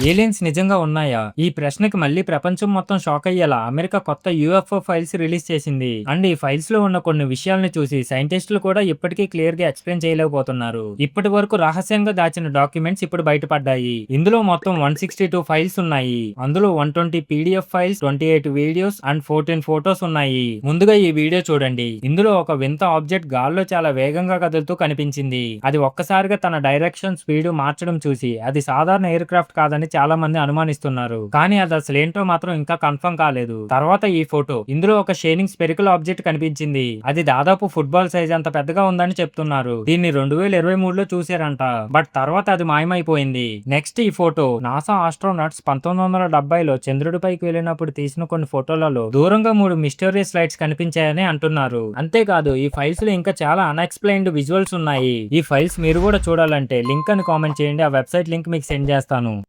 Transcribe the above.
Aliens నిజంగా ఉన్నాయా? ఈ ప్రశ్నకి మళ్ళీ ప్రపంచం మొత్తం షాక్ అయ్యేలా అమెరికా కొత్త యూఎఫ్ఓ ఫైల్స్ రిలీజ్ చేసింది. అండ్ ఈ ఫైల్స్ లో ఉన్న కొన్ని విషయాలను చూసి సైంటిస్టులు కూడా ఇప్పటికీ క్లియర్ గా ఎక్స్ప్లెయిన్ చేయలేకపోతున్నారు. ఇప్పటి వరకు రహస్యంగా దాచిన డాక్యుమెంట్స్ ఇప్పుడు బయటపడ్డాయి. ఇందులో మొత్తం 162 ఫైల్స్ ఉన్నాయి. అందులో 120 PDF files, 28 videos and 14 photos ఉన్నాయి. ముందుగా ఈ వీడియో చూడండి. ఇందులో ఒక వింత ఆబ్జెక్ట్ గాల్లో చాలా వేగంగా కదులుతూ కనిపించింది. అది ఒక్కసారిగా తన డైరెక్షన్ స్పీడ్ మార్చడం చూసి అది సాధారణ ఎయిర్ క్రాఫ్ట్ కాదని చాలా మంది అనుమానిస్తున్నారు. కానీ అది అసలు ఏంటో మాత్రం ఇంకా కన్ఫర్మ్ కాలేదు. తర్వాత ఈ ఫోటో, ఇందులో ఒక షైనింగ్ స్పెరికల్ ఆబ్జెక్ట్ కనిపించింది. అది దాదాపు ఫుట్బాల్ సైజ్ అంత పెద్దగా ఉందని చెప్తున్నారు. దీన్ని 2023లో చూసారంట. బట్ తర్వాత అది మాయమైపోయింది. నెక్స్ట్ ఈ ఫోటో, నాసా ఆస్ట్రోనట్స్ 1970లో చంద్రుడిపైకి వెళ్ళినప్పుడు తీసిన కొన్ని ఫోటోలలో దూరంగా 3 మిస్టీరియస్ లైట్స్ కనిపించాయని అంటున్నారు. అంతేకాదు ఈ ఫైల్స్ లో ఇంకా చాలా అన్ఎక్స్ప్లెయిన్డ్ విజువల్స్ ఉన్నాయి. ఈ ఫైల్స్ మీరు కూడా చూడాలంటే లింక్ అని కామెంట్ చేయండి. ఆ వెబ్సైట్ లింక్ మీకు సెండ్ చేస్తాను.